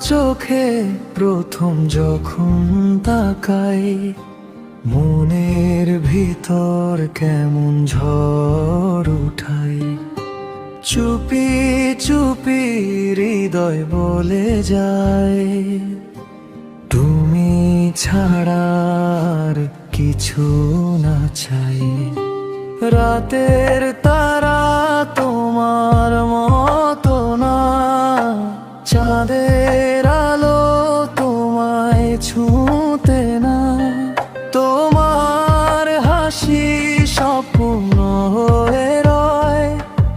চোখে প্রথম যখন তাকাই, মনের ভিতর কেমন ঝড় উঠাই। চুপি চুপি হৃদয় বলে যায়, তুমি ছাড়া আর কিছু না চাই। রাতের তারা তোমার মতো না, চাঁদের আলো তোমায় ছুঁতে না। তোমার হাসি স্বপ্ন হয়ে রয়,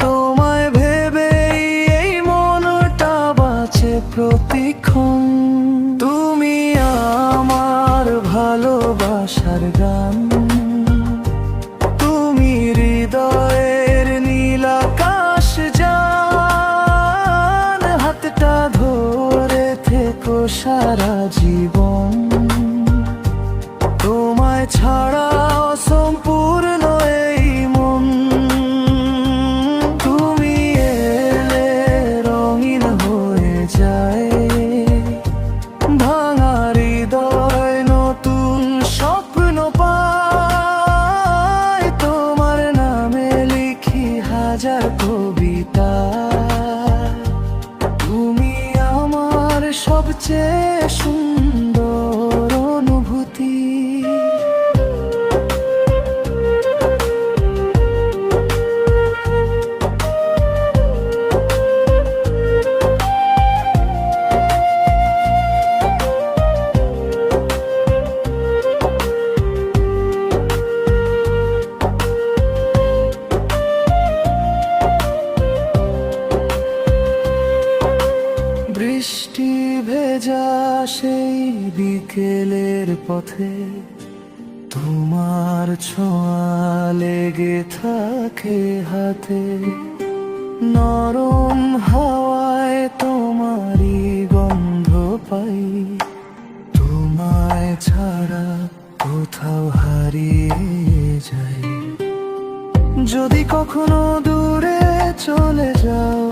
তোমায় ভেবেই এই মনটা বাঁচে প্রতিক্ষণ। তুমি আমার ভালোবাসার গান, তুমি হৃদয়ের নীল আকাশ জান। হাতটা ধরে থেকো সারা জীবন, তোমায় ছাড়া অসম্পূর্ণ এই মন। তুমি এলে রঙিন হয়ে যায়, ভাঙা হৃদয় নতুন স্বপ্ন পায়। তোমার নামে লিখি হাজার কবিতা, তুমি আমার সবচেয়ে সুন্দর অনুভূতি। বৃষ্টি ভেজা সেই বিকেলের পথে, তোমার ছোঁয়া লেগে থাকে হাতে। নরম হাওয়ায় তোমারই গন্ধ পাই, তোমায় ছাড়া কোথাও হারিয়ে যাই। যদি কখনো দূরে চলে যাও,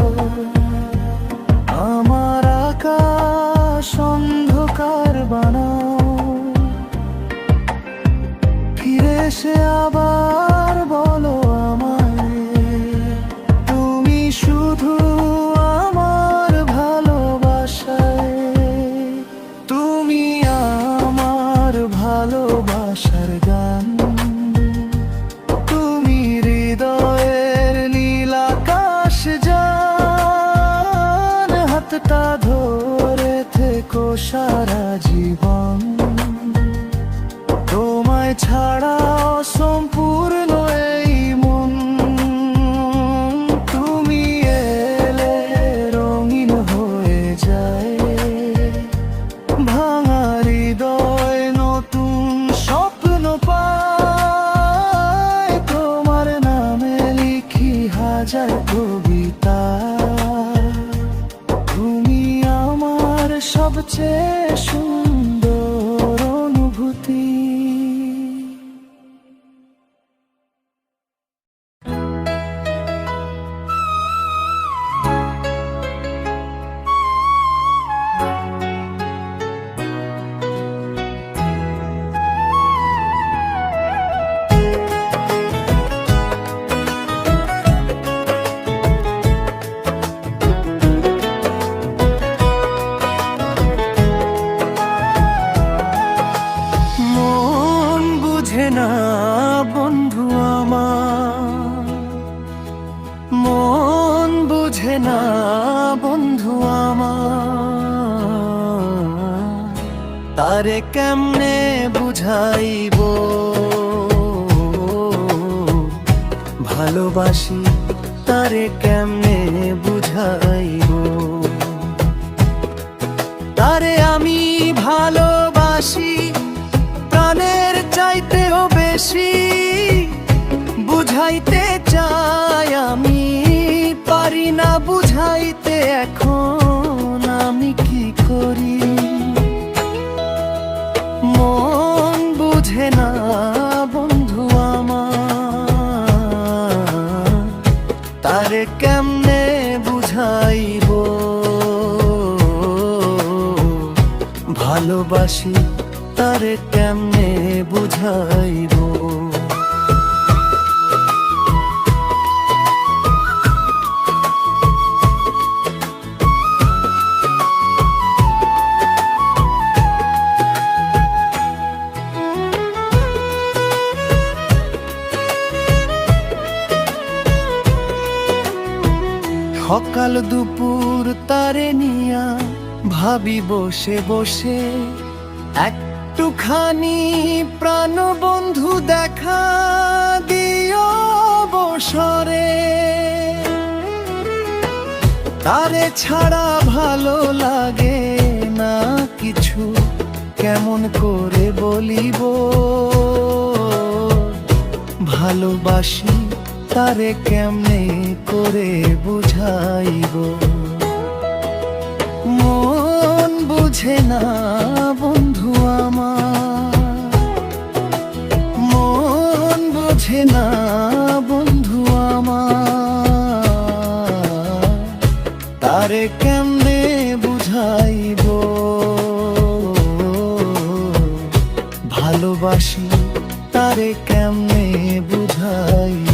আমার আকাশ অন্ধকার বানাও। ফিরে এসে আবার বলো আমায়, তুমি শুধু আমার ভালোবাসায়। তুমি আমার ভালোবাসার গান, তুমি হৃদয়ের নীল আকাশ জান। হাতটা ধরে থেকো সারা জীবন, তোমায় ছাড়া অসম্পূর্ণ এই মন। তুমি এলে রঙিন হয়ে যায়, ভাঙা হৃদয় নতুন স্বপ্ন পায়। তোমার নামে লিখি হাজার কবিতা, তুমি আমার সবচেয়ে সুন্দর অনুভূতি। মন বুঝে না বন্ধু আমার, মন বুঝে না বন্ধু আমার। তারে কেমনে বুঝাইব ভালোবাসি, তারে কেমনে বুঝাইব। তারে আমি ভালোবাসি প্রাণের চাইতেও বেশি, বুঝাইতে চাই আমি পারি না বুঝাইতে। এখন আমি কি করি, মন বুঝে না বন্ধু আমার। তারে কেমনে বুঝাইব ভালোবাসি তারে কেমনে বুঝাইব। সকাল দুপুর তারে নিয়া ভাবি বসে বসে, একটুখানি প্রাণ বন্ধু দেখা দিও বসরে। তারে ছাড়া ভালো লাগে না কিছু, কেমন করে বলিব ভালোবাসি তারে কেমনে করে বুঝাইব। মন বুঝে না বন্ধু আমার, মন বুঝে না বন্ধু আমার, তারে কেমনে বুঝাইব ভালোবাসি তারে কেমনে বুঝাইব।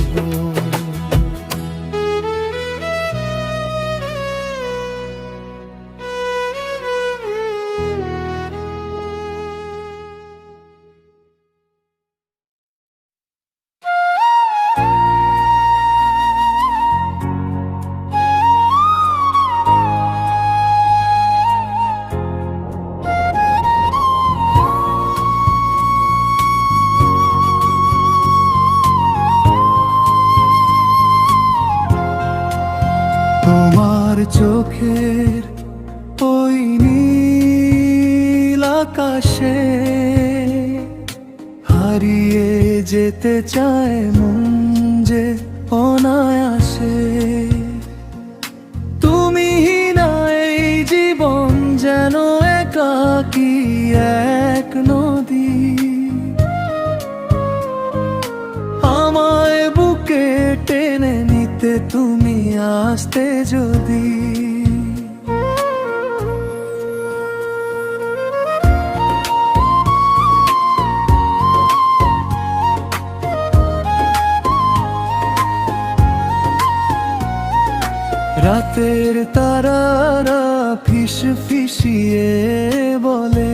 তোমার চোখের ওই নীল আকাশে হারিয়ে যেতে চায় মন যে অনায়াসে। তুমি না এই জীবন যেন একাকী এক নদী, আমায় বুকে টেনে নিতে তুমি আসতে যদি। রাতের তারারা ফিস ফিসিয়ে বলে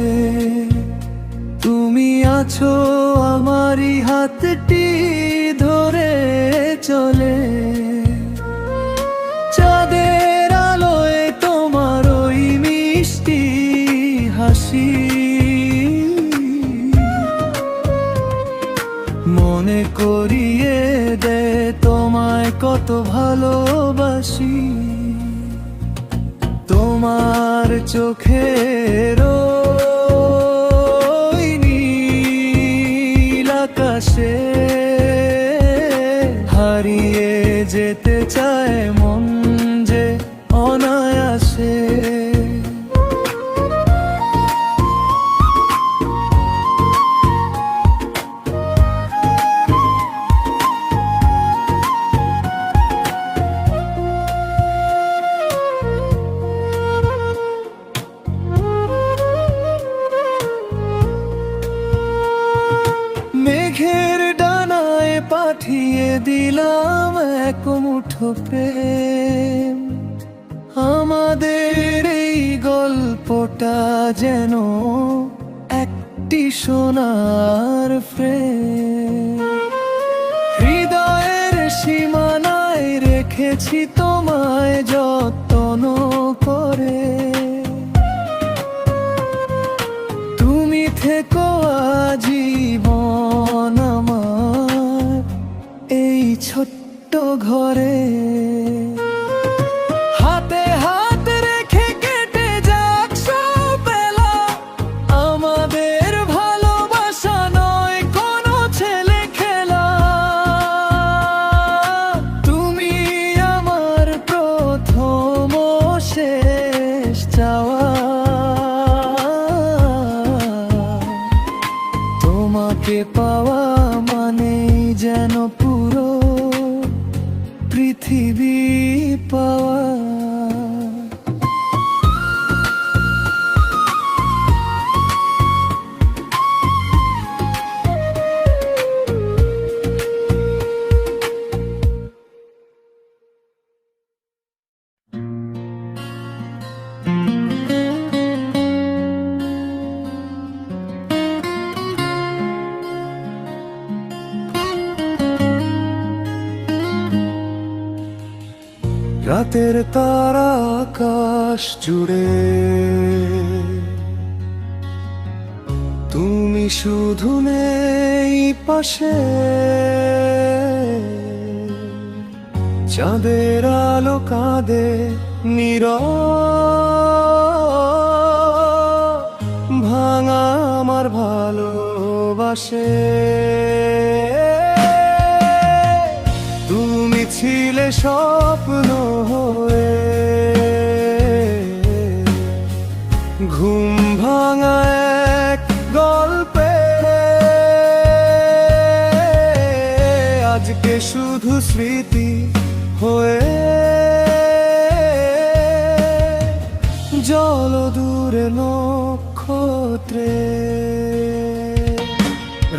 তুমি আছো আমারই হাতটি ধরে চলে। চাঁদের আলোয় তোমার ওই মিষ্টি হাসি মনে করিয়ে দে তোমায় কত ভালোবাসি। তোমার চোখের ওই নীল আকাশে হারিয়ে যেতে চায় মন যে অনায়াসে। মেঘের ডানায় পাঠিয়ে দিলাম এক মুঠো প্রেম, আমাদের এই গল্পটা যেন একটি সোনার ফ্রেম। হৃদয়ের সীমানায় রেখেছি তোমায় যত্ন করে, তুমি থেকো আজীবন আমার এই ছোট্ট ঘরে। হাতে হাত রেখে কেটে যাক সব বেলা, আমাদের ভালোবাসা নয় কোনো ছেলে খেলা। তুমি আমার প্রথম শেষ চাওয়া, তোমাকে পাওয়া মানেই যেন পুরো পৃথিবী পাওয়া। রাতের তারা আকাশ জুড়ে, তুমি শুধু নেই পাশে। চাঁদের আলো কাঁদে নীরব, ভাঙা আমার ভালোবাসে। তুমি ছিলে স্বপ্ন হয়ে, ঘুম ভাঙা এক গল্পে। আজকে শুধু স্মৃতি হয়ে জল দূরে নক্ষত্রে।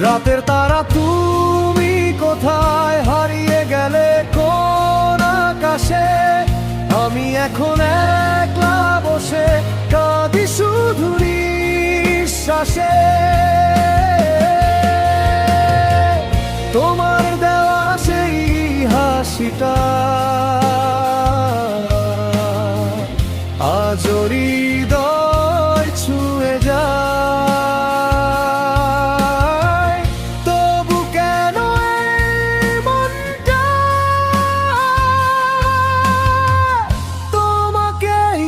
রাতের তারা তুমি কোথায় হারিয়ে গেলে কোন আকাশে? আমি এখন একলা বসে কাঁদি শুধু নিঃশ্বাসে। তোমার দেওয়া সেই হাসিটা আজ হৃদয় ছুঁয়ে যায়। তবু কেন এই মনটা তোমাকেই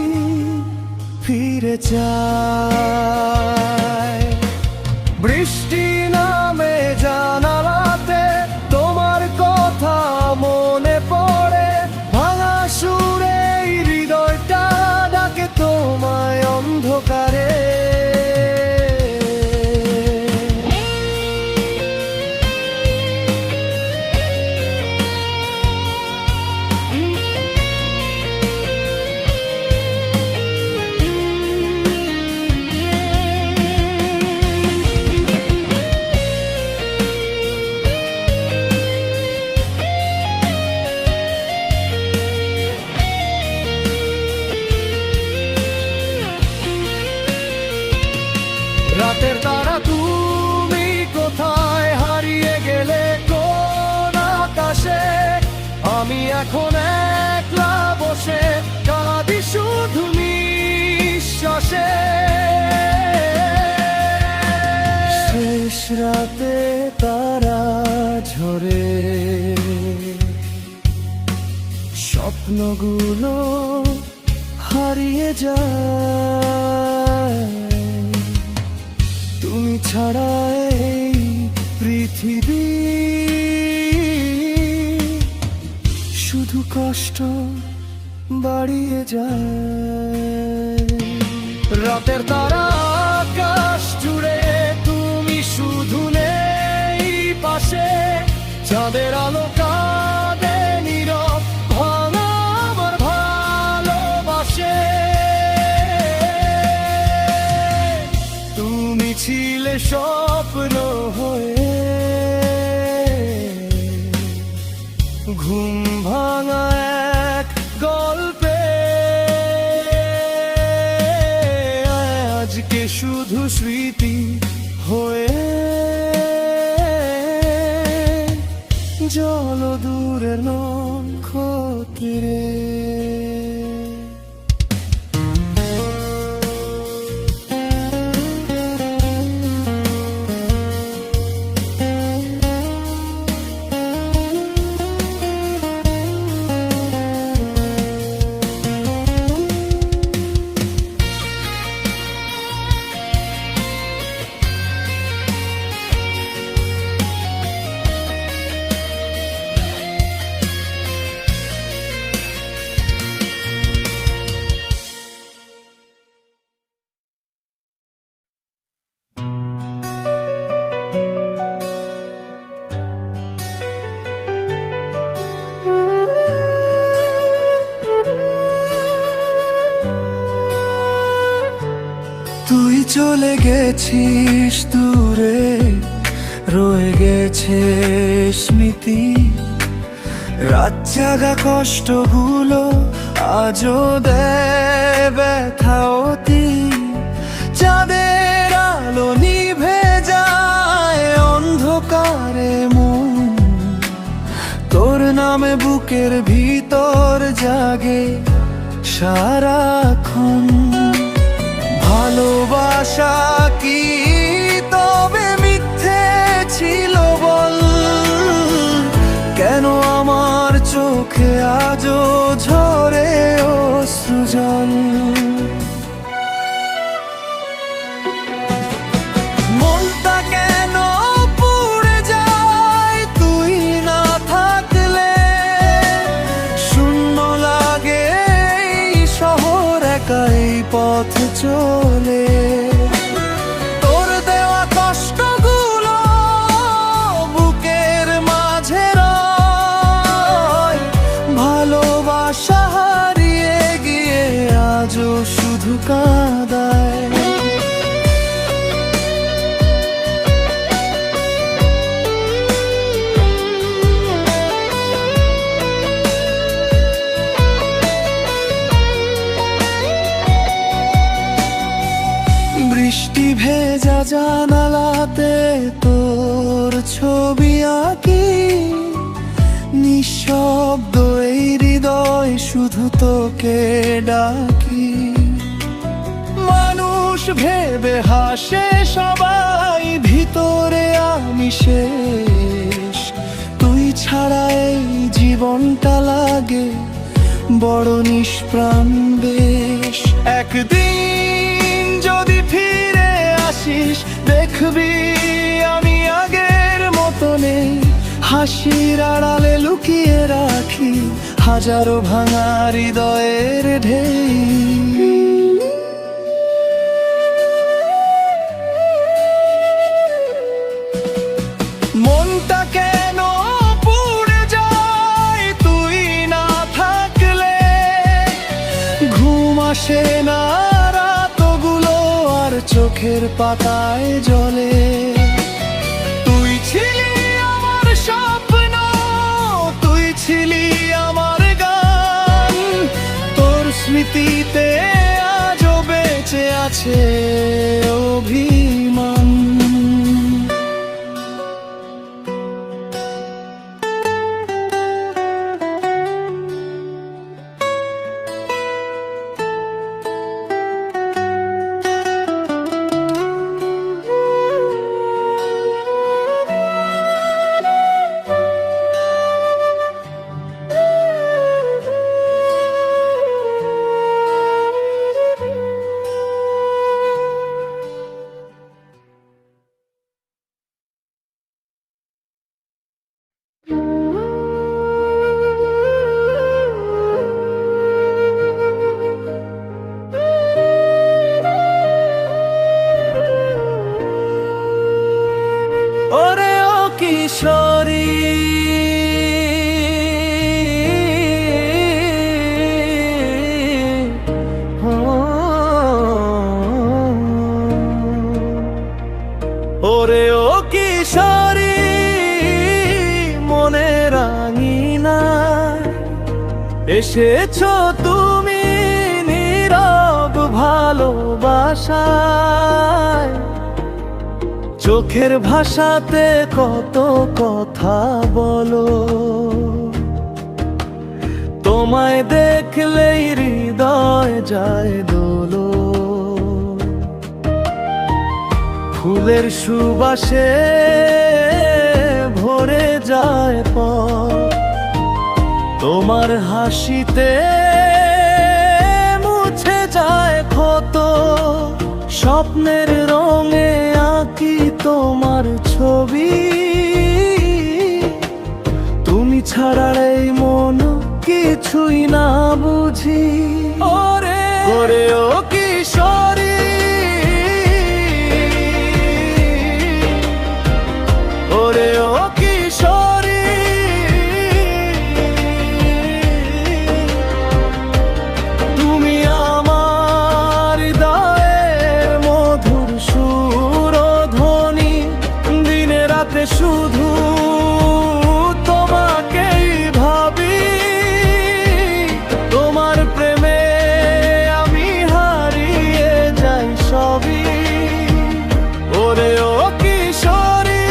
ফিরে চায়। বৃষ্টি নামে জানালাতে তোমার কথা মনে পড়ে, ভাঙা সুরে হৃদয়টা ডাকে তোমায় অন্ধকারে। রাতের তারা তুমি কোথায় হারিয়ে গেলে কোন আকাশে? আমি এখন একলা বসে কাঁদি শুধু নিঃশ্বাসে। শেষ রাতে তারা ঝরে, স্বপ্নগুলো হারিয়ে যায়। তুমি ছাড়া এই পৃথিবী শুধু কষ্ট বাড়িয়ে যায়। রাতের তারা আকাশ জুড়ে, তুমি শুধু নেই পাশে। চাঁদের আলো কাঁদে নীরব, ভাঙা আমার ভালোবাসে। তুমি ছিলে স্বপ্ন হয়ে, ঘুম ভাঙা এক গল্পে। আজকে শুধু স্মৃতি হয়ে জল দূরের নক্ষত্রে। তুই চলে গেছিস দূরে, রয়ে গেছে স্মৃতি। রাত জাগা কষ্টগুলো আজও দেয় ব্যথা অতি। চাঁদের আলো নিভে যায় অন্ধকারে মন, তোর নামে বুকের ভিতর জাগে সারাক্ষণ। ভালোবাসা কি তবে মিথ্যে ছিল বল? কেন আমার চোখে আজও ঝরে অশ্রুজল? মনটা কেন পুড়ে যায় তুই না থাকলে? শূন্য লাগে এই শহর একাই পথ চলে। তোর দেওয়া কষ্টগুলো বুকের মাঝে রয়। ভালোবাসা হারিয়ে গিয়ে আজও শুধু কাঁদায়। বৃষ্টি ভেজা জানালাতে তোর ছবি আঁকি। নিঃশব্দ এই হৃদয় শুধু তোকে ডাকি। মানুষ ভেবে হাসে সবাই, ভিতরে আমি শেষ। তুই ছাড়া এই জীবনটা লাগে বড় নিষ্প্রাণ বেশ। একদিন যদি ফিরে আসিস দেখবি আমি আগের মতো নেই। হাসির আড়ালে লুকিয়ে রাখি হাজারো ভাঙা হৃদয়ের ঢেই। মনটা কেন পুড়ে যায় তুই না থাকলে? ঘুম আসে না রাতগুলো আর চোখের পাতায় জ্বলে। তুই ছিলি আমার স্বপ্ন, তুই ছিলি আমার গান। তোর স্মৃতিতে আজও বেঁচে আছে অভিমান। ওরে ও কিশোরী, ওরে ও কিশোরী মনের রাঙিনায় এসেছো তুমি নীরব ভালোবাসায়। চোখের ভাষাতে কত কথা বলো, তোমায় দেখলেই হৃদয় যায় দোলো। ফুলের সুবাসে ভরে যায় পথ, তোমার হাসিতে মুছে যায় ক্ষত। স্বপ্নের রঙে আঁকি তোমার ছবি, তুমি ছাড়া এই মন কিছুই না বুঝি। ওরে ওরে ও কিশোরী, ওরে ও কিশোরী, তুমি আমার হৃদয়ের মধুর সুরধ্বনি। দিনে রাতে শুধু তোমাকেই ভাবি, তোমার প্রেমে আমি হারিয়ে যাই সবই। ওরে ও কিশোরী,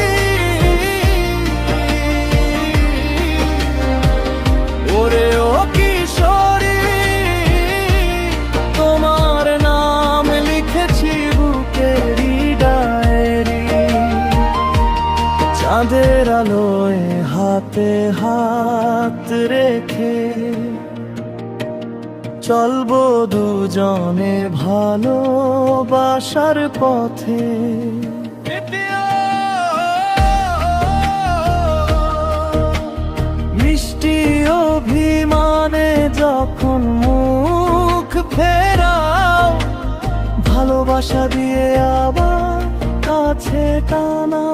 ওরে ও কিশোরী। চলবো দুজনে ভালোবাসার পথে। মিষ্টি অভিমানে যখন মুখ ফেরাও, ভালোবাসা দিয়ে আবার কাছে টানা।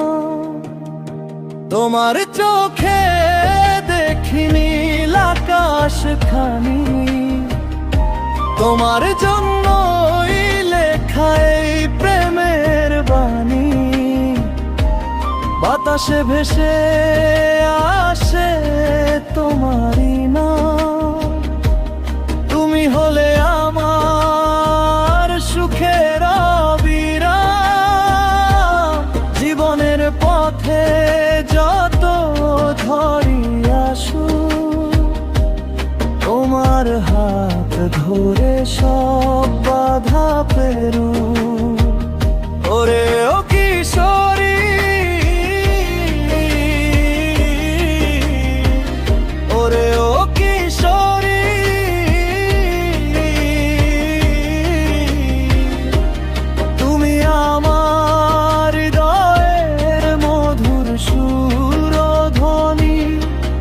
তোমার চোখে দেখিনি আকাশ খানি, তোমার জন্যই লেখা এই প্রেমের বাণী। বাতাসে ভেসে আসে তোমারই নাম, তুমি হলে আমার সুখের অবিরাম। জীবনের পথে যত ধরি আসু, তোমার হাত ধরে সব বাধা পেরু। ওরে ও কিশোরী, ওরে ও কিশোরী, তুমি আমার হৃদয়ের মধুর সুরধ্বনি।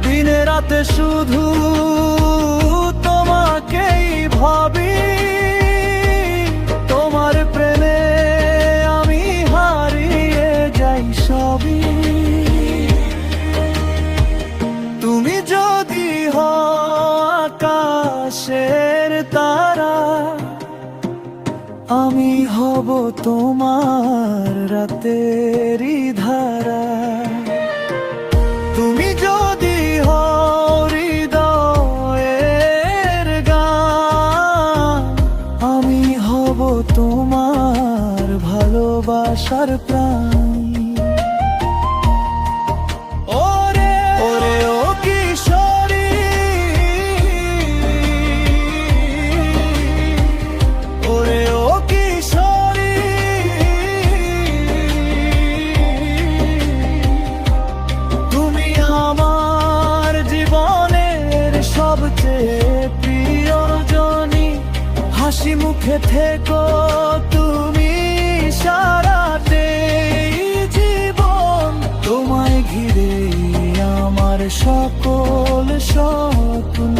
দিনে রাতে শুধু তোমাকেই ভাবি, তোমার প্রেমে আমি হারিয়ে যাই সবই। তুমি যদি হও আকাশের তারা, আমি হব তোমার রাতেরই ধারা। তুমি যদি হও হৃদয়ের গান, আমি হব তোমার ভালোবাসার প্রাণ। ওরে ওরে ও কিশোরী, ওরে ও কিশোরী, তুমি আমার জীবনের সবচেয়ে প্রিয়জনী। হাসি মুখে থেকো তুমি সারাতে জীবন, তোমায় ঘিরে আমার সকল স্বপ্ন।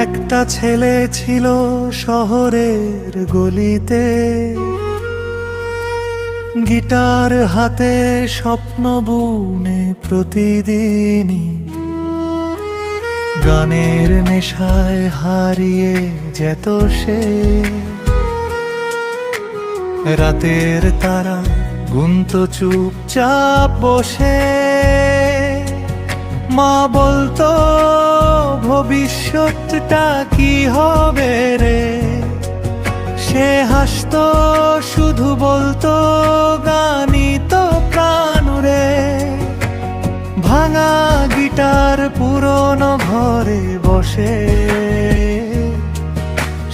একটা ছেলে ছিল শহরের গলিতে, গিটার হাতে স্বপ্ন বুনে প্রতিদিনই। গানের নেশায় হারিয়ে যেত সে, রাতের তারা গুনতো চুপচাপ বসে। মা বলতো ভবিষ্যৎটা কি হবে রে, সে হাসতো শুধু বলতো গানই তো প্রাণ রে। ভাঙা গিটার পুরনো ঘরে বসে,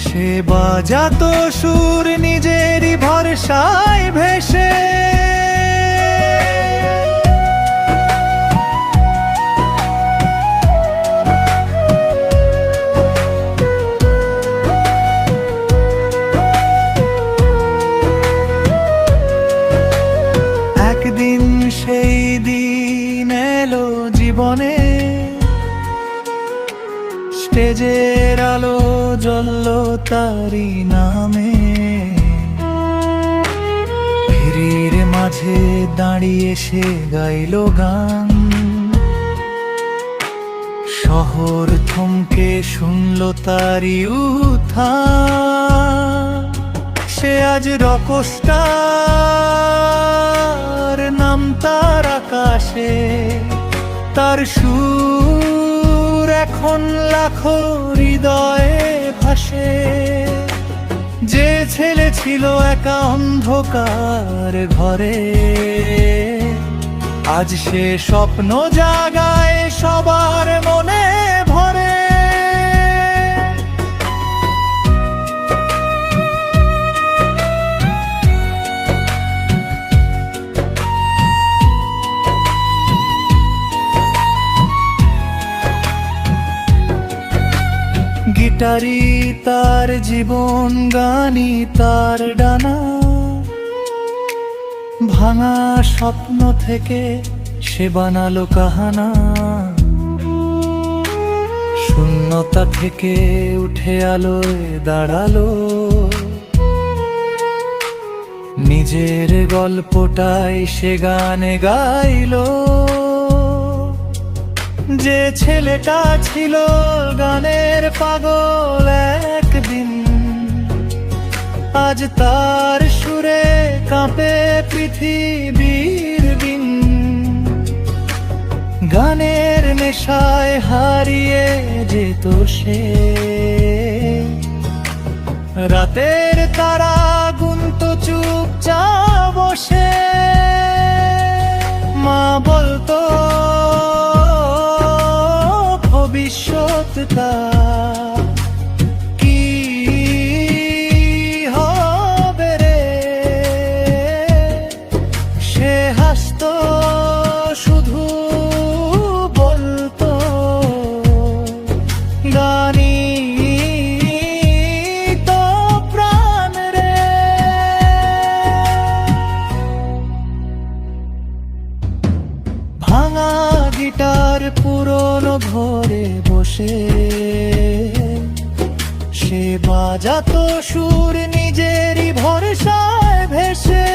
সে বাজাতো সুর নিজেরই ভরসায় ভেসে। একদিন সেই দিন এলো জীবনে, স্টেজের আলো জ্বলল তারি নামে। ভিড়ের মাঝে দাঁড়িয়ে সে গাইল গান, শহর থমকে শুনল তারি উত্থান। সে আজ রকস্টার, নাম তার আকাশে। তার সুর এখন লাখো হৃদয়ে ভাসে। যে ছেলে ছিল একা অন্ধকার ঘরে, আজ সে স্বপ্ন জাগায় সবার মনে ভরে। গিটারি তার জীবন, গানই তার ডানা। ভাঙা স্বপ্ন থেকে সে বানালো কাহানা। শূন্যতা থেকে উঠে আলোয় দাঁড়ালো। নিজের গল্পটাই সে গানে গাইলো। যে ছেলেটা ছিল গানের পাগল একদিন, আজ তার সুরে কাঁপে পৃথিবীর দিন। গানের নেশায় হারিয়ে যেত সে। রাতের তারা গুনতো চুপচাপ বসে। মা বলতো ভবিষ্যৎ তার কি হবে রে। সে হাসতো, শুধু বলতো গানি তো প্রাণ রে। ভাঙা গিটার পুরনো ঘরে বসে সে বাজাতো সুর নিজেরই ভরসায় ভেসে।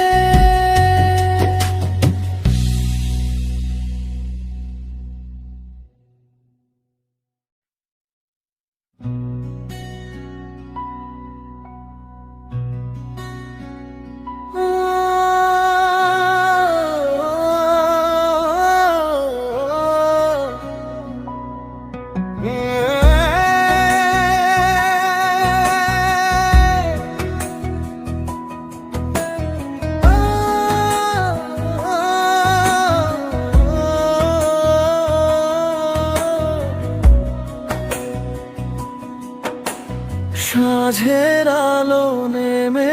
সাঁঝের আলো নেমে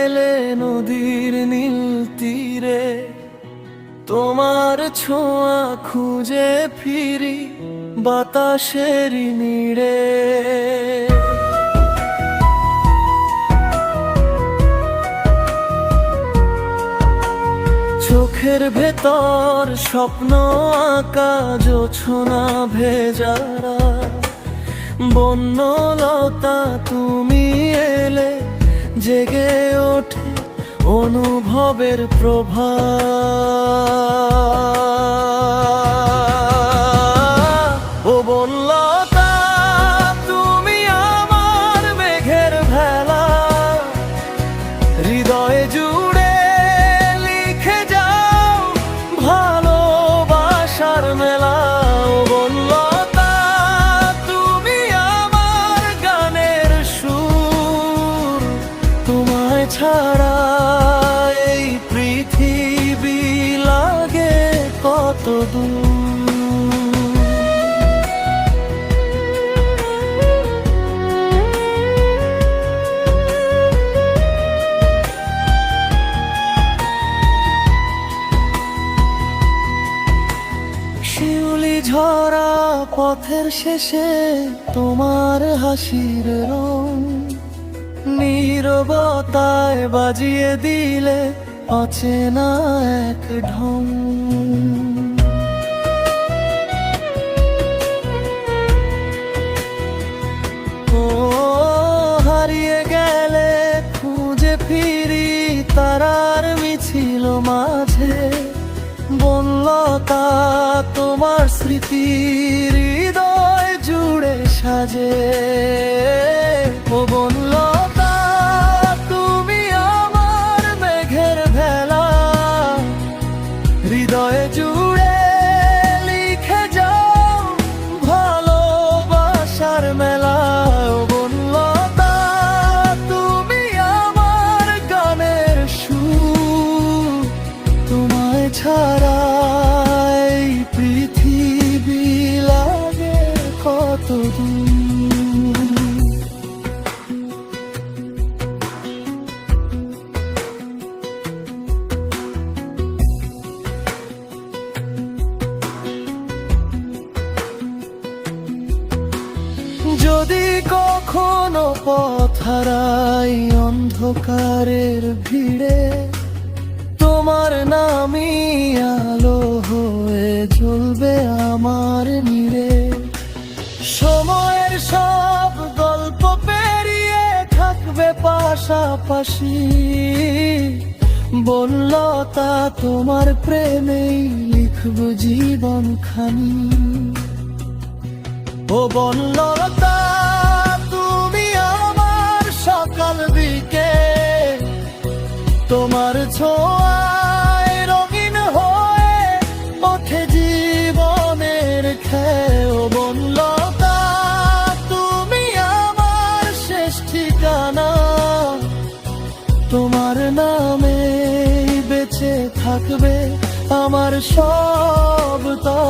এলে নদীর নীল তীরে। তোমার ছোঁয়া খুঁজে ফিরি বাতাসের নিড়ে। চোখের ভেতর স্বপ্ন আঁকা জোছনা ভেজারা। বন্যলতা তুমি এলে জেগে ওঠে অনুভবের প্রভা। ও বনলতা তুমি আমার মেঘের ভেলা। হৃদয়ে জুড়ে লিখে যাও ভালোবাসার মেলা। ও বনলতা তুমি আমার গানের সুর। তোমায় ছাড়া এই পৃথিবী লাগে কত দূর। শিউলি ঝরা পথের শেষে তোমার হাসির রং। নীরবতায় বাজিয়ে দিলে অচেনা এক ঢং। ও হারিয়ে গেলে খুঁজে ফিরি তারার মিছিল মাঝে। বনলতা তোমার স্মৃতি হৃদয় জুড়ে সাজে। ও বনলতা তুমি আমার মেঘের ভেলা। হৃদয়ে জুড়ে লিখে যাও ভালোবাসার মেলা। ও বনলতা তুমি আমার গানের সুর। তোমায় ছাড়া যদি কখনো পথ হারাই অন্ধকারের ভিড়ে, তোমার নামই আলো হয়ে জ্বলবে আমার নীড়ে। সময়ের সব গল্প পেরিয়ে থাকবে পাশাপাশি, বনলতা তোমার প্রেমেই লিখব জীবন খানি। ও বনলতা তুমি আমার সকাল দিকে, তোমার ছোঁয়ায় রঙিন হয়ে ওঠে জীবনের খেয়ে। ও বনলতা তুমি আমার শেষ ঠিকানা, তোমার নামে বেঁচে থাকবে আমার সব। তো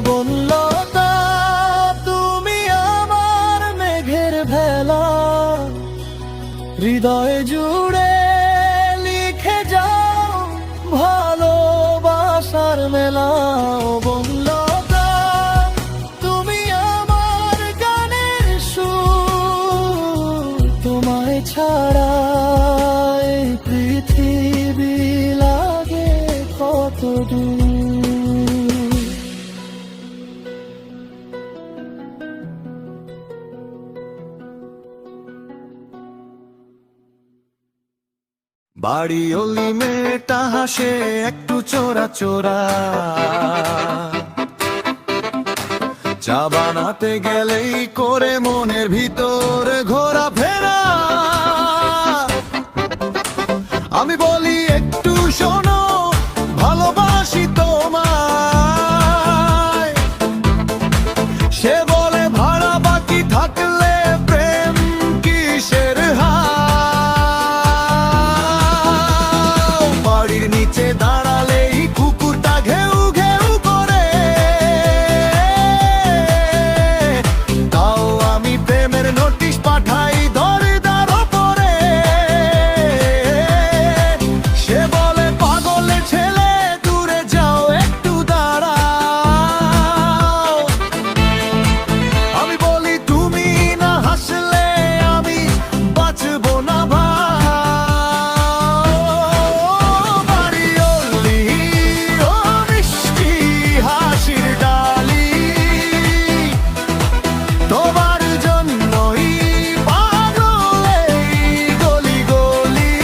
বনলতা তুমি আমার মেঘের ভেলা, হৃদয় জুড়ে লিখে যাও ভালোবাসার মেলা। ও বনলতা তুমি আমার গানের সুর, তোমায় ছাড়া এই পৃথিবী লাগে কত দূর। বাড়ি অলি মেয়েটা হাসে একটু চোরা চোরা, চা বানাতে গেলেই করে মনের ভিতর ঘোরা ফেরা। আমি বলি একটু শোনো ভালোবাসি তোমায়, সে বলে ভাড়া বাকি থাকলে প্রেম কিসের হাল। বাড়ির নিচে দাঁড়ালেই কুকুরটা ঘেউ ঘেউ করে, তাও আমি প্রেমের নোটিশ পাঠাই দরদার ওপরে। সে বলে পাগলে ছেলে দূরে যাও একটু দাঁড়াও। আমি বলি তুমি না হাসলে আমি বাঁচবো না ভাই। বাড়ি অলি ও মিষ্টি হাসির ডালি, তোমার জন্যই পাগল এই গলি গলি।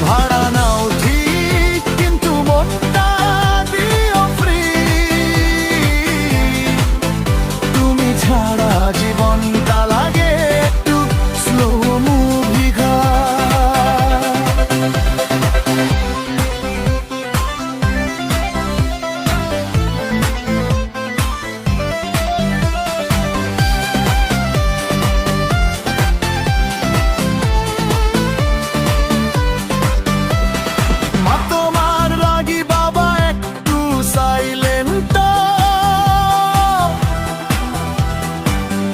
ভাড়া নাও ঠিক কিন্তু মনটা দিও ফ্রি, তুমি ছাড়া জীবনটা লাগে একটু স্লো মুভি ঘা। মা তোমার রাগী বাবা একটু সাইলেন্ট,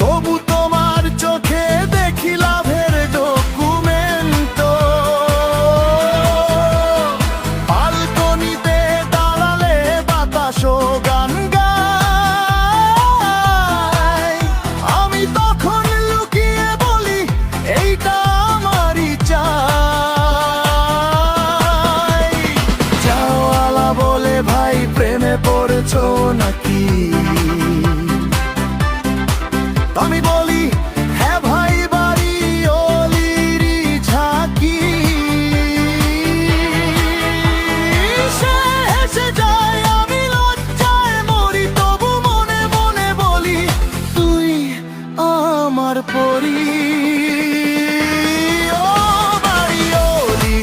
তবু তোমার চোখে দেখি লাভের ডকুমেন্ট। বালকনিতে দাঁড়ালে বাতাসো গান গায়, আমি তখন লুকিয়ে বলি এইটা আমারই চাই। চাওয়ালা বলে ভাই প্রেমে পড়েছো নাকি, আমি বলি হ্যাঁ ভাই বাড়ি অলিরি ঝাঁকি। সে হেসে যায় আমি লজ্জায় মরি, তবু মনে মনে বলি তুই আমার পরি। ও বাড়ি অলি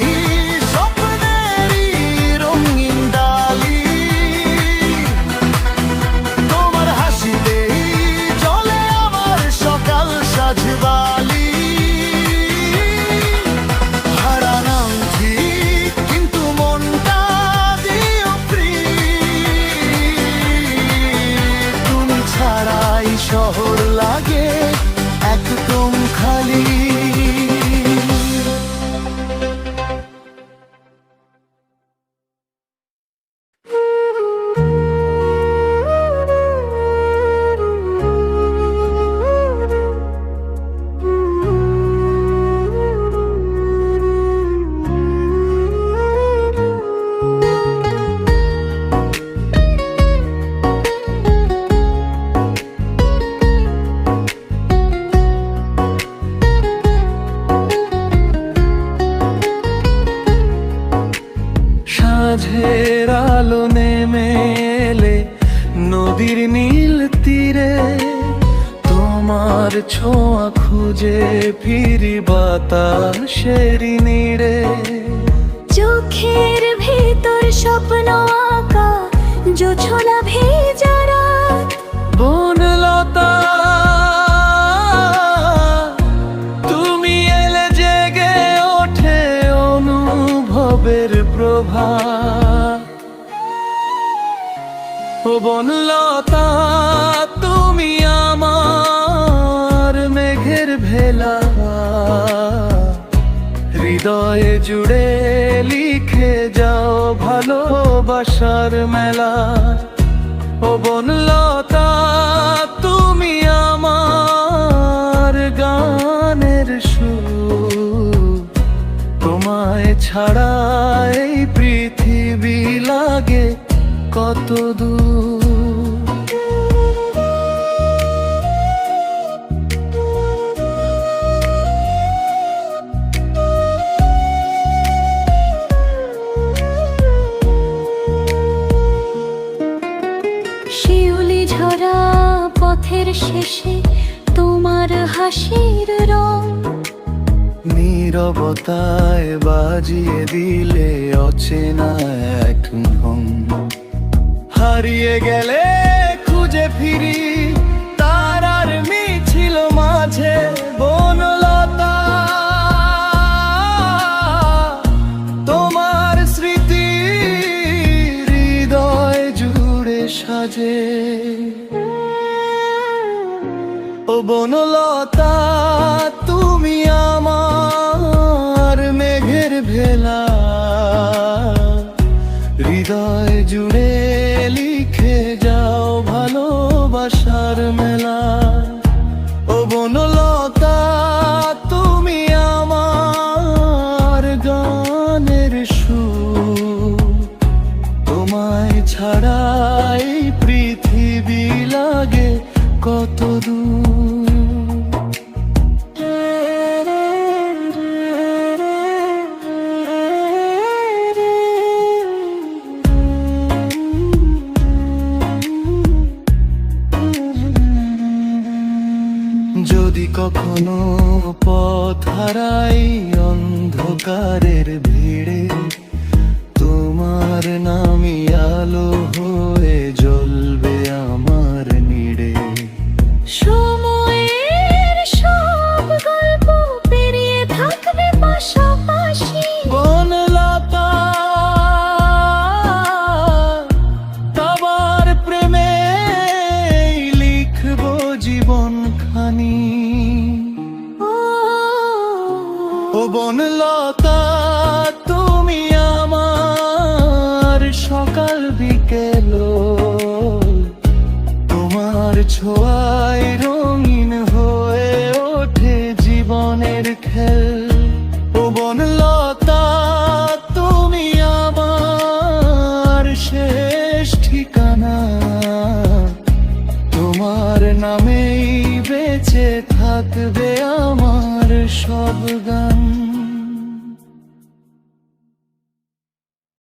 স্বপ্নেরই রঙিন ডালি, তোমার হাসিতেই চলে আমার সকাল সাজবালি। ভাড়া নাও ঠিক কিন্তু মনটা দিও ফ্রি, তুমি ছাড়াই শহর লাগে একদম খালি। নদীর নীল তীরে তোমার ছোঁয়া খুঁজে ফিরি বাতাসের নীড়ে। চোখের ভিতর স্বপ্ন আঁকা জোছনা ভেজা রাত। বনলতা তুমি এলে জেগে ওঠে অনুভবের প্রভাত। ও বনলতা তুমি আমার মেঘের ভেলা, হৃদয়ে জুড়ে লিখে যাও ভালোবাসার মেলা। ও বনলতা তুমি আমার গানের সুর, তোমায় ছাড়া এই পৃথিবী লাগে কত দূর। শিউলি ঝরা পথের শেষে তোমার হাসির রং। নীরবতায় বাজিয়ে দিলে অচেনা এক ঢং। হারিয়ে গেলে খুঁজে ফিরি তারার মিছিল মাঝে। বনলতা তোমার স্মৃতি হৃদয় জুড়ে সাজে। ও বনলতা তুমি আমার মেঘের ভেলা, হৃদয় জুড়ে লিখে যাও ভালোবাসার মেলা। ও বনলতা তুমি আমার গানের সুর, তোমায় ছাড়া এই পৃথিবী লাগে কত দূর। যদি কখনো পথ হারাই অন্ধকারের ভিড়ে, তোমার নামই আলো হয়ে জ্বলবে আমার নীড়ে। সময়ের সব গল্প পেরিয়ে থাকবে পাশাপাশি। বনলতা তোমার প্রেমে লিখবো জীবন খানি। ও বনলতা তুমি আমার সকাল বিকেল, তোমার ছোঁয়ায় রঙিন হয়ে ওঠে জীবনের খেল। ও বনলতা তুমি আমার শেষ ঠিকানা, তোমার নামেই বেঁচে থাকবে আমার সব গান।